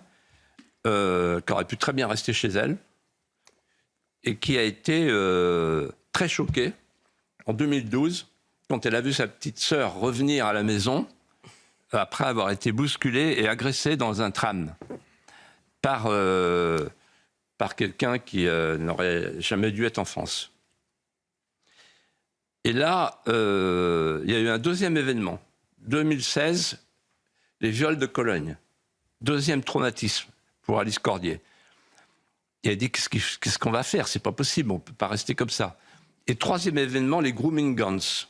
qui aurait pu très bien rester chez elle et qui a été très choquée en 2012 quand elle a vu sa petite sœur revenir à la maison après avoir été bousculée et agressée dans un tram par quelqu'un qui n'aurait jamais dû être en France. Et là, il y a eu un deuxième événement. 2016, les viols de Cologne. Deuxième traumatisme pour Alice Cordier. Et elle dit, qu'est-ce qu'on va faire? C'est pas possible, on peut pas rester comme ça. Et troisième événement, les grooming guns.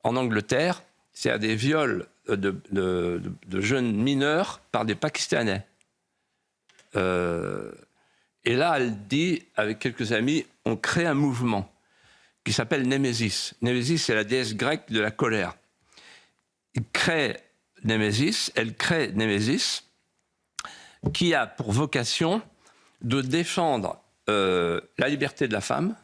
En Angleterre, c'est des viols de jeunes mineurs par des Pakistanais. Et là, elle dit, avec quelques amis, on crée un mouvement qui s'appelle Némésis. Némésis, c'est la déesse grecque de la colère. Elle crée Némésis, qui a pour vocation de défendre la liberté de la femme,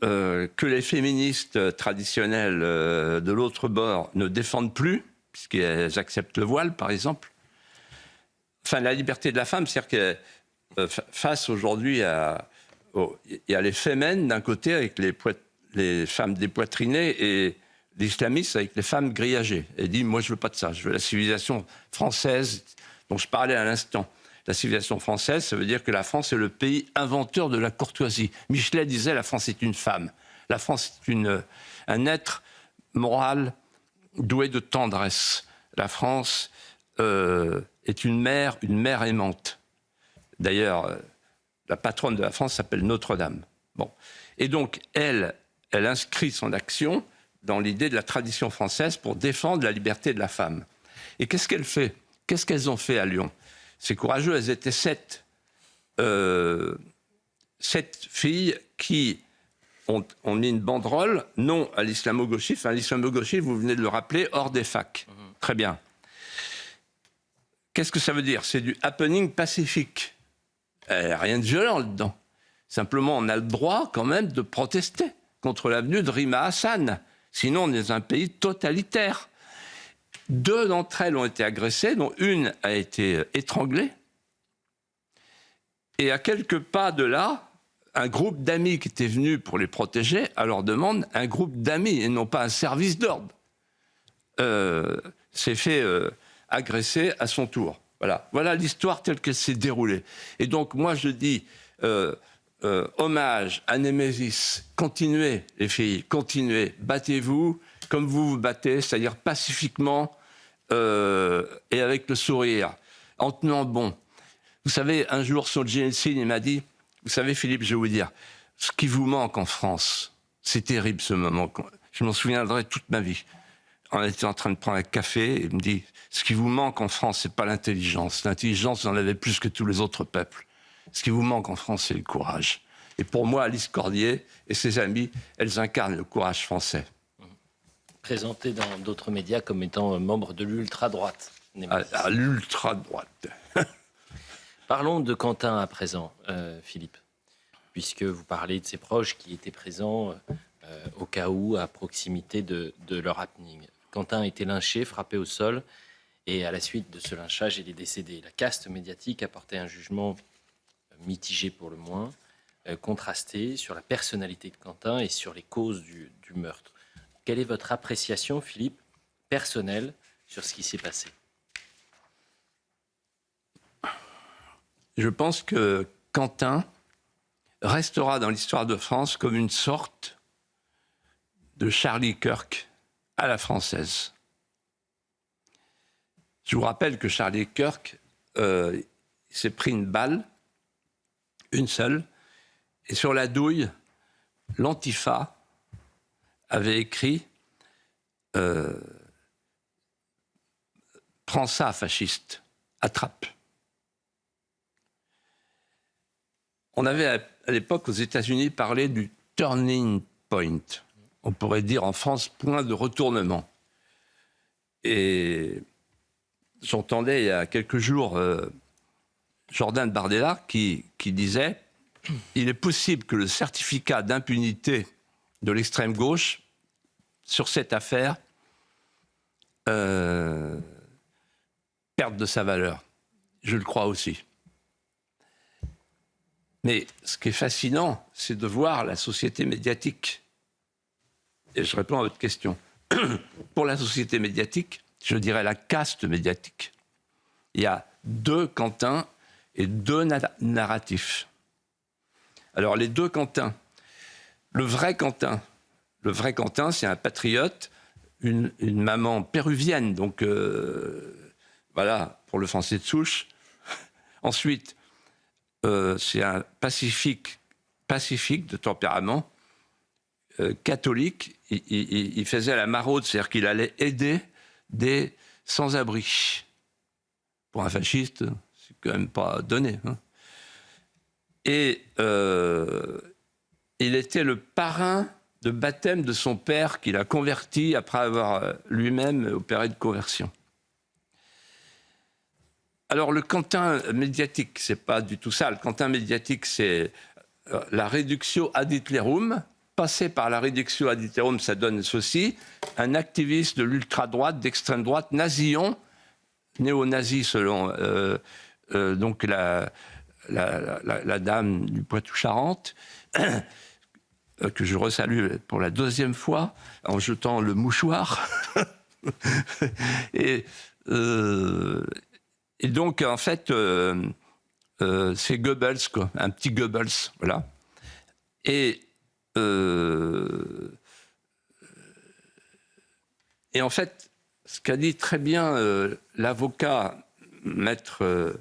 que les féministes traditionnelles de l'autre bord ne défendent plus, puisqu'elles acceptent le voile, par exemple. Enfin, la liberté de la femme, c'est-à-dire que face aujourd'hui il y a les fémènes d'un côté avec les femmes dépoitrinées et l'islamisme avec les femmes grillagées. Elle dit, moi je veux pas de ça, je veux la civilisation française dont je parlais à l'instant. La civilisation française, ça veut dire que la France est le pays inventeur de la courtoisie. Michelet disait, la France est une femme. La France est un être moral doué de tendresse. La France est une mère aimante. D'ailleurs, la patronne de la France s'appelle Notre-Dame. Bon. Et donc, elle inscrit son action dans l'idée de la tradition française pour défendre la liberté de la femme. Et qu'est-ce qu'elle fait ? Qu'est-ce qu'elles ont fait à Lyon ? C'est courageux, elles étaient 7 filles qui ont mis une banderole, non à l'islamo-gauchisme. L'islamo-gauchisme, vous venez de le rappeler, hors des facs. Très bien. Qu'est-ce que ça veut dire ? C'est du happening pacifique. Rien de violent là-dedans. Simplement, on a le droit quand même de protester contre l'avenue de Rima Hassan. Sinon, on est dans un pays totalitaire. 2 d'entre elles ont été agressées, dont une a été étranglée. Et à quelques pas de là, un groupe d'amis qui était venu pour les protéger, à leur demande, un groupe d'amis et non pas un service d'ordre, s'est fait agresser à son tour. Voilà l'histoire telle qu'elle s'est déroulée. Et donc, moi, je dis hommage à Némésis. Continuez, les filles, continuez. Battez-vous comme vous vous battez, c'est-à-dire pacifiquement et avec le sourire, en tenant bon. Vous savez, un jour, Solzhenitsyn, il m'a dit, vous savez, Philippe, je vais vous dire, ce qui vous manque en France, c'est terrible ce moment. Je m'en souviendrai toute ma vie. On était en train de prendre un café et il me dit, ce qui vous manque en France, c'est pas l'intelligence. L'intelligence, vous en avez plus que tous les autres peuples. Ce qui vous manque en France, c'est le courage. Et pour moi, Alice Cordier et ses amis, elles incarnent le courage français. Présenté dans d'autres médias comme étant membre de l'ultra-droite. À l'ultra-droite. Parlons de Quentin à présent, Philippe, puisque vous parlez de ses proches qui étaient présents au cas où, à proximité de leur happening. Quentin a été lynché, frappé au sol, et à la suite de ce lynchage, il est décédé. La caste médiatique a porté un jugement mitigé pour le moins, contrasté sur la personnalité de Quentin et sur les causes du meurtre. Quelle est votre appréciation, Philippe, personnelle, sur ce qui s'est passé ? Je pense que Quentin restera dans l'histoire de France comme une sorte de Charlie Kirk à la française. Je vous rappelle que Charlie Kirk s'est pris une balle, une seule, et sur la douille, l'Antifa avait écrit « Prends ça, fasciste, attrape ». On avait à l'époque aux États-Unis parlé du turning point. On pourrait dire en France point de retournement. Et j'entendais il y a quelques jours Jordan Bardella qui disait « Il est possible que le certificat d'impunité de l'extrême gauche sur cette affaire perde de sa valeur. » Je le crois aussi. Mais ce qui est fascinant, c'est de voir la société médiatique. Et je réponds à votre question. Pour la société médiatique, je dirais la caste médiatique. Il y a 2 Quentins et 2 narratifs. Alors, les 2 Quentins. Le vrai Quentin, c'est un patriote, une maman péruvienne, donc voilà, pour le français de souche. Ensuite, c'est un pacifique de tempérament, catholique. Il faisait la maraude, c'est-à-dire qu'il allait aider des sans-abri. Pour un fasciste, c'est quand même pas donné. Hein. Et il était le parrain de baptême de son père qu'il a converti après avoir lui-même opéré de conversion. Alors, le Quentin médiatique, c'est pas du tout ça. Le Quentin médiatique, c'est la reductio ad Hitlerum. Passer par la reductio ad Hitlerum, ça donne ceci. Un activiste de l'ultra-droite, d'extrême droite, nasillon, néo-nazi selon donc la dame du Poitou-Charentes, que je resalue pour la 2e fois, en jetant le mouchoir. Et donc, en fait, c'est Goebbels, quoi, un petit Goebbels, voilà. Et en fait, ce qu'a dit très bien l'avocat maître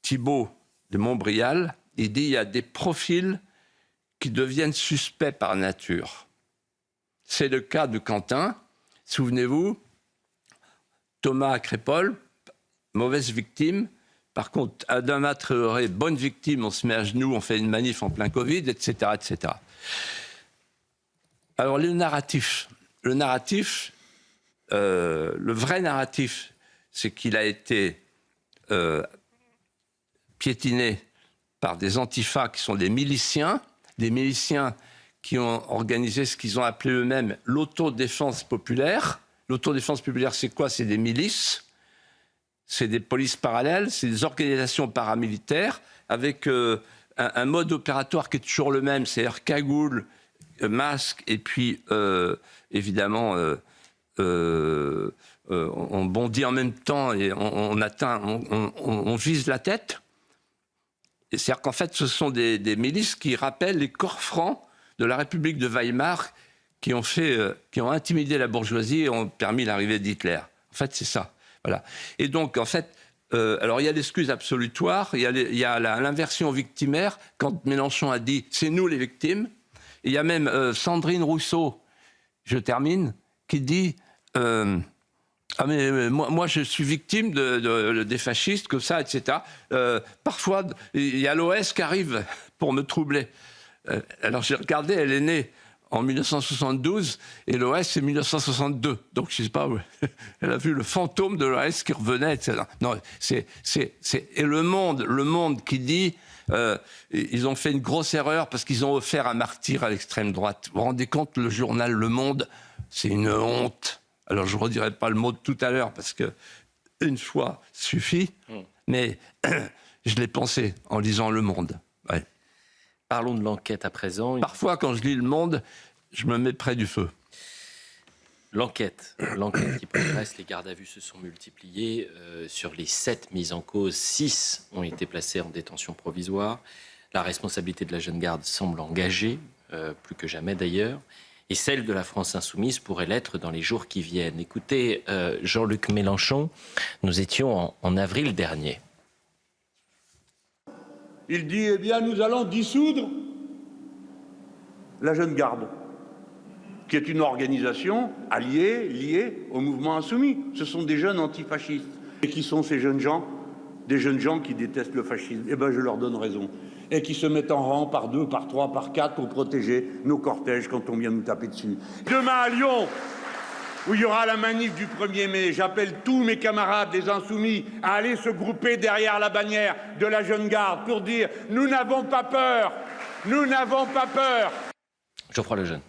Thibault de Montbrial, il dit il y a des profils qui deviennent suspects par nature. C'est le cas de Quentin. Souvenez-vous, Thomas Crépol, mauvaise victime. Par contre, Adama Traoré, bonne victime, on se met à genoux, on fait une manif en plein Covid, etc. etc. Alors, le narratif, le vrai narratif, c'est qu'il a été piétiné par des antifas qui sont des miliciens qui ont organisé ce qu'ils ont appelé eux-mêmes l'autodéfense populaire. L'autodéfense populaire, c'est quoi? C'est des milices, c'est des polices parallèles, c'est des organisations paramilitaires avec un mode opératoire qui est toujours le même, c'est-à-dire cagoule, masque, et puis évidemment on bondit en même temps et on vise la tête. C'est-à-dire qu'en fait, ce sont des milices qui rappellent les corps francs de la République de Weimar qui ont intimidé la bourgeoisie et ont permis l'arrivée d'Hitler. En fait, c'est ça. Voilà. Et donc, en fait, alors il y a l'excuse absolutoire, il y a l'inversion victimaire, quand Mélenchon a dit « c'est nous les victimes ». Il y a même Sandrine Rousseau, je termine, qui dit ah mais moi je suis victime des fascistes, comme ça, etc. Parfois, il y a l'OS qui arrive pour me troubler. Alors j'ai regardé, elle est née en 1972 et l'OS c'est 1962. Donc je sais pas, elle a vu le fantôme de l'OS qui revenait, etc. Non, et le monde qui dit ils ont fait une grosse erreur parce qu'ils ont offert un martyr à l'extrême droite. Vous vous rendez compte, le journal Le Monde, c'est une honte. Alors, je ne redirai pas le mot de tout à l'heure, parce qu'une fois suffit, mais je l'ai pensé en lisant Le Monde. Ouais. Parlons de l'enquête à présent. Parfois, quand je lis Le Monde, je me mets près du feu. L'enquête qui progresse, les gardes à vue se sont multipliés. Sur les 7 mises en cause, 6 ont été placés en détention provisoire. La responsabilité de la jeune garde semble engagée, plus que jamais d'ailleurs. Et celle de la France insoumise pourrait l'être dans les jours qui viennent. Écoutez, Jean-Luc Mélenchon, nous étions en avril dernier. Il dit, eh bien, nous allons dissoudre la Jeune Garde, qui est une organisation liée au mouvement insoumis. Ce sont des jeunes antifascistes. Et qui sont ces jeunes gens? Des jeunes gens qui détestent le fascisme. Eh bien, je leur donne raison. Et qui se mettent en rang par 2, par 3, par 4 pour protéger nos cortèges quand on vient nous taper dessus. Demain à Lyon, où il y aura la manif du 1er mai, j'appelle tous mes camarades des Insoumis à aller se grouper derrière la bannière de la Jeune Garde pour dire « Nous n'avons pas peur, nous n'avons pas peur ». Geoffroy Lejeune.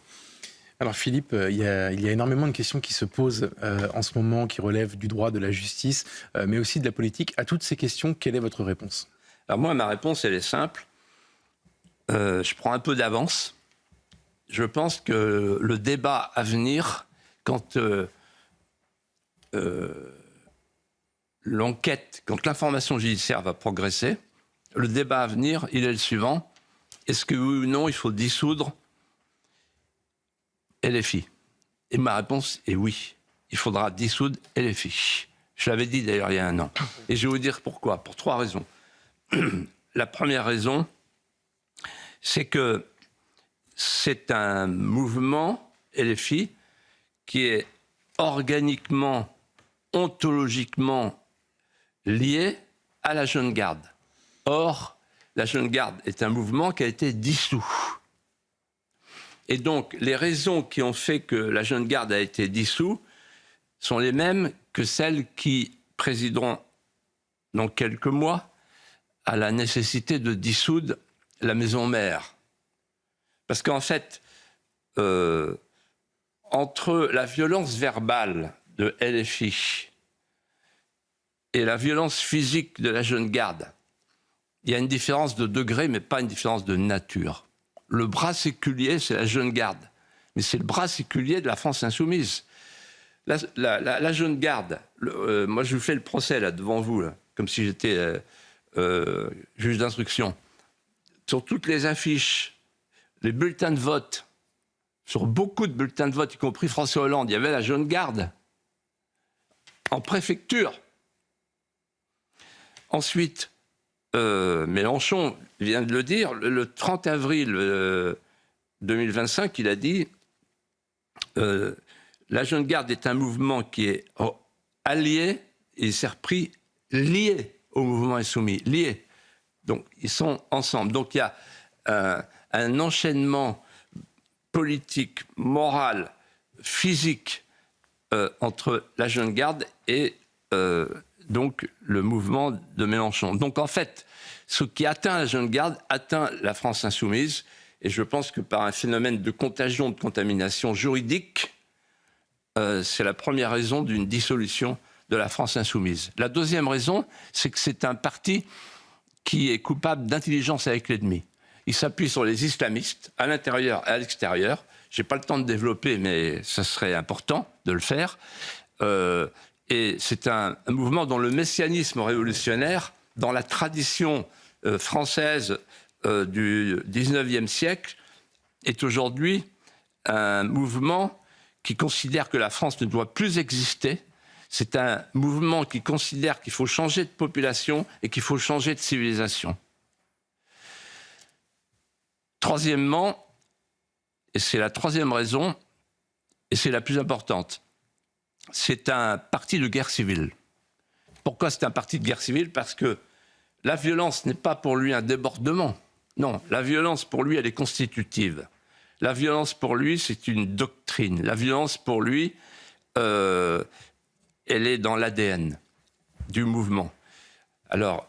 Alors Philippe, il y a énormément de questions qui se posent en ce moment, qui relèvent du droit, de la justice, mais aussi de la politique. À toutes ces questions, quelle est votre réponse? Alors moi, ma réponse, elle est simple. Je prends un peu d'avance. Je pense que le débat à venir, quand l'enquête, quand l'information judiciaire va progresser, le débat à venir, il est le suivant. Est-ce que oui ou non, il faut dissoudre LFI? Et ma réponse est oui. Il faudra dissoudre LFI. Je l'avais dit d'ailleurs il y a un an. Et je vais vous dire pourquoi. Pour 3 raisons. La première raison, c'est que c'est un mouvement, LFI, qui est organiquement, ontologiquement lié à la Jeune Garde. Or, la Jeune Garde est un mouvement qui a été dissous. Et donc, les raisons qui ont fait que la Jeune Garde a été dissous sont les mêmes que celles qui présideront dans quelques mois, à la nécessité de dissoudre la maison mère. Parce qu'en fait, entre la violence verbale de LFI et la violence physique de la Jeune Garde, il y a une différence de degré, mais pas une différence de nature. Le bras séculier, c'est la Jeune Garde, mais c'est le bras séculier de la France insoumise. La Jeune Garde, moi je vous fais le procès là, devant vous, là, comme si j'étais juge d'instruction. Sur toutes les affiches, les bulletins de vote, sur beaucoup de bulletins de vote, y compris François Hollande, il y avait la Jeune Garde en préfecture. Ensuite, Mélenchon vient de le dire, le 30 avril 2025, il a dit la Jeune Garde est un mouvement qui est allié, et il s'est repris lié au mouvement insoumis, lié. Donc, ils sont ensemble. Donc, il y a un enchaînement politique, moral, physique entre la Jeune Garde et donc le mouvement de Mélenchon. Donc, en fait, ce qui atteint la Jeune Garde atteint la France insoumise. Et je pense que par un phénomène de contagion, de contamination juridique, c'est la première raison d'une dissolution de la France insoumise. La deuxième raison, c'est que c'est un parti qui est coupable d'intelligence avec l'ennemi. Il s'appuie sur les islamistes, à l'intérieur et à l'extérieur. Je n'ai pas le temps de développer, mais ça serait important de le faire. Et c'est un mouvement dont le messianisme révolutionnaire, dans la tradition française du 19e siècle, est aujourd'hui un mouvement qui considère que la France ne doit plus exister. C'est un mouvement qui considère qu'il faut changer de population et qu'il faut changer de civilisation. Troisièmement, et c'est la troisième raison, et c'est la plus importante, c'est un parti de guerre civile. Pourquoi c'est un parti de guerre civile ? Parce que la violence n'est pas pour lui un débordement. Non, la violence pour lui, elle est constitutive. La violence pour lui, c'est une doctrine. La violence pour lui, elle est dans l'ADN du mouvement. Alors,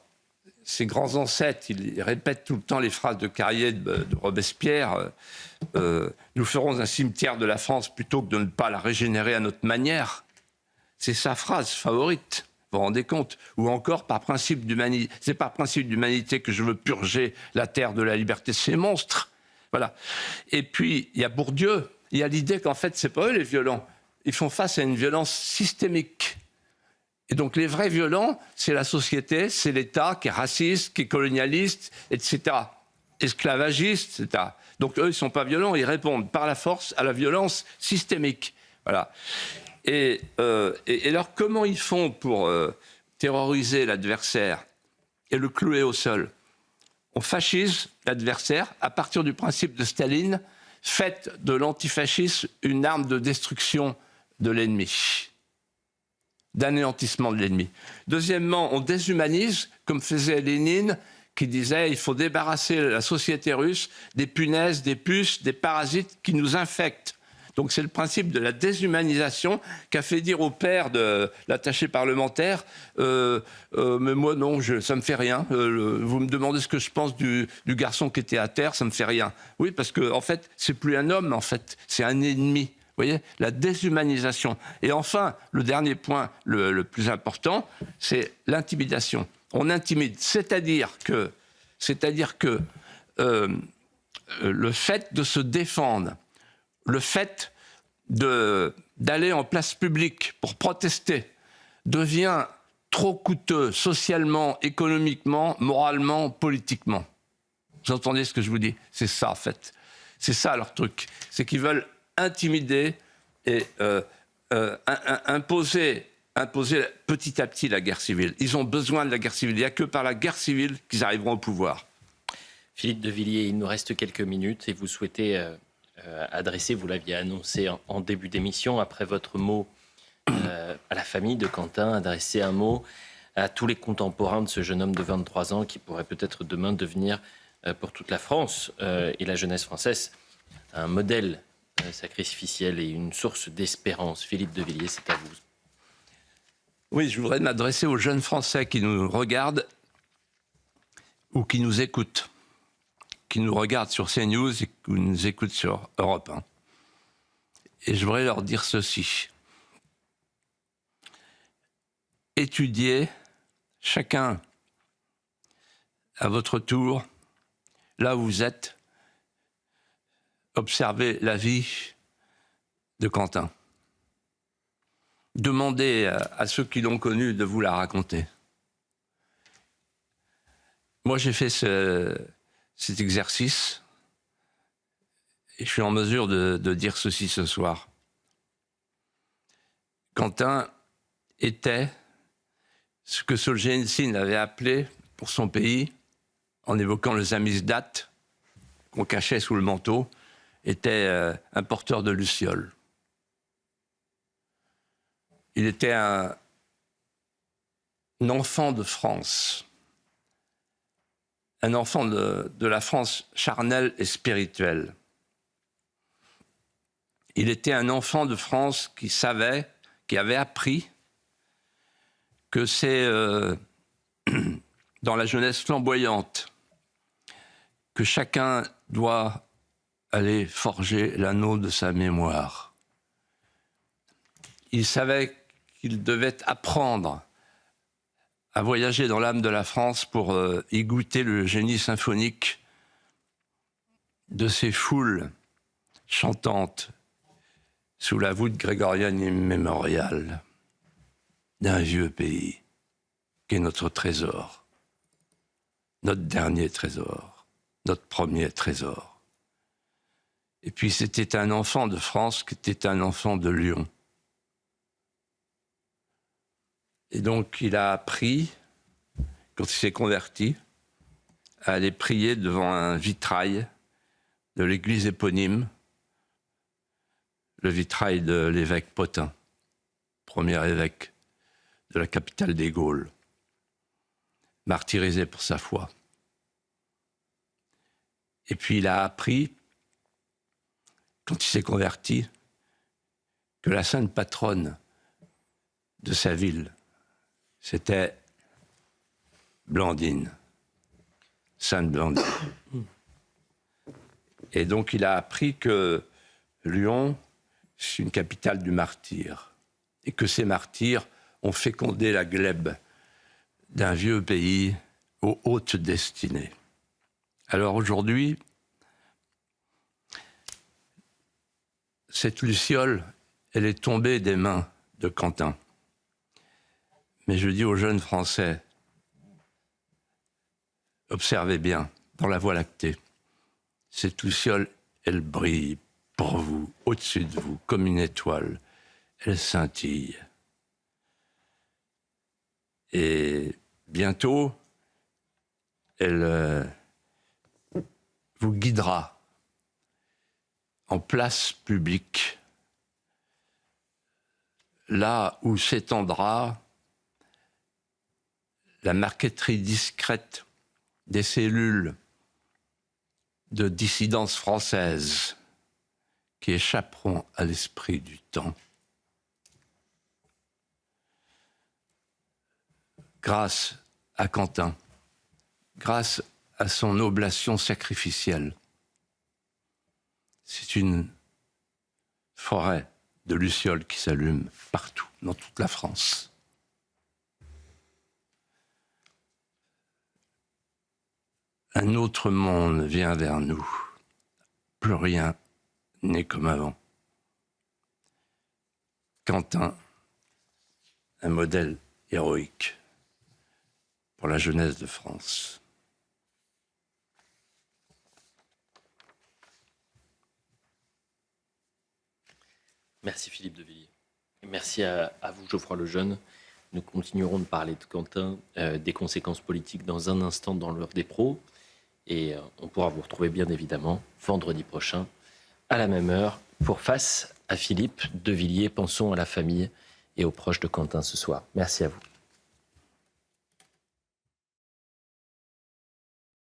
ses grands ancêtres, ils répètent tout le temps les phrases de Carrier, de Robespierre. Nous ferons un cimetière de la France plutôt que de ne pas la régénérer à notre manière. C'est sa phrase favorite. Vous vous rendez compte ? Ou encore, par principe d'humanité, c'est par principe d'humanité que je veux purger la terre de la liberté de ces monstres. Voilà. Et puis, il y a Bourdieu. Il y a l'idée qu'en fait, c'est pas eux les violents. Ils font face à une violence systémique. Et donc, les vrais violents, c'est la société, c'est l'État qui est raciste, qui est colonialiste, etc. Esclavagiste, etc. Donc, eux, ils sont pas violents, ils répondent par la force à la violence systémique. Voilà. Et alors, comment ils font pour terroriser l'adversaire et le clouer au sol ? On fascise l'adversaire à partir du principe de Staline, faites de l'antifascisme une arme de destruction de l'ennemi, d'anéantissement de l'ennemi. Deuxièmement, on déshumanise, comme faisait Lénine, qui disait il faut débarrasser la société russe des punaises, des puces, des parasites qui nous infectent. Donc c'est le principe de la déshumanisation qu'a fait dire au père de l'attaché parlementaire mais moi non, ça me fait rien. Vous me demandez ce que je pense du garçon qui était à terre, ça me fait rien. Oui, parce que en fait, c'est plus un homme, en fait, c'est un ennemi. Vous voyez, la déshumanisation. Et enfin, le dernier point, le plus important, c'est l'intimidation. On intimide, c'est-à-dire que le fait de se défendre, le fait d'aller en place publique pour protester devient trop coûteux socialement, économiquement, moralement, politiquement. Vous entendez ce que je vous dis ? C'est ça, en fait. C'est ça leur truc. C'est qu'ils veulent intimider et imposer petit à petit la guerre civile. Ils ont besoin de la guerre civile. Il n'y a que par la guerre civile qu'ils arriveront au pouvoir. Philippe de Villiers, il nous reste quelques minutes et vous souhaitez adresser, vous l'aviez annoncé en début d'émission, après votre mot à la famille de Quentin, adresser un mot à tous les contemporains de ce jeune homme de 23 ans qui pourrait peut-être demain devenir, pour toute la France et la jeunesse française, un modèle sacrificiel et une source d'espérance. Philippe de Villiers, c'est à vous. Oui, je voudrais m'adresser aux jeunes Français qui nous regardent ou qui nous écoutent, qui nous regardent sur CNews et qui nous écoutent sur Europe 1. Et je voudrais leur dire ceci. Étudiez, chacun à votre tour, là où vous êtes, observez la vie de Quentin. Demandez à ceux qui l'ont connu de vous la raconter. Moi, j'ai fait cet exercice et je suis en mesure de dire ceci ce soir. Quentin était ce que Solzhenitsyn avait appelé pour son pays, en évoquant le samizdat qu'on cachait sous le manteau, était un porteur de lucioles. Il était un enfant de France, un enfant de la France charnelle et spirituelle. Il était un enfant de France qui savait, qui avait appris que c'est dans la jeunesse flamboyante que chacun doit aller forger l'anneau de sa mémoire. Il savait qu'il devait apprendre à voyager dans l'âme de la France pour y goûter le génie symphonique de ces foules chantantes sous la voûte grégorienne immémoriale d'un vieux pays qui est notre trésor, notre dernier trésor, notre premier trésor. Et puis c'était un enfant de France qui était un enfant de Lyon. Et donc il a appris, quand il s'est converti, à aller prier devant un vitrail de l'église éponyme, le vitrail de l'évêque Potin, premier évêque de la capitale des Gaules, martyrisé pour sa foi. Et puis il a appris, quand il s'est converti, que la sainte patronne de sa ville, c'était Blandine, Sainte Blandine. Et donc il a appris que Lyon, c'est une capitale du martyre, et que ces martyrs ont fécondé la glèbe d'un vieux pays aux hautes destinées. Alors aujourd'hui, cette luciole, elle est tombée des mains de Quentin. Mais je dis aux jeunes Français, observez bien, dans la Voie lactée, cette luciole, elle brille pour vous, au-dessus de vous, comme une étoile. Elle scintille. Et bientôt, elle vous guidera en place publique, là où s'étendra la marqueterie discrète des cellules de dissidence française qui échapperont à l'esprit du temps. Grâce à Quentin, grâce à son oblation sacrificielle. C'est une forêt de lucioles qui s'allume partout, dans toute la France. Un autre monde vient vers nous. Plus rien n'est comme avant. Quentin, un modèle héroïque pour la jeunesse de France. Merci Philippe de Villiers. Merci à vous Geoffroy Lejeune. Nous continuerons de parler de Quentin, des conséquences politiques dans un instant dans l'heure des pros. Et on pourra vous retrouver bien évidemment vendredi prochain à la même heure pour Face à Philippe de Villiers. Pensons à la famille et aux proches de Quentin ce soir. Merci à vous.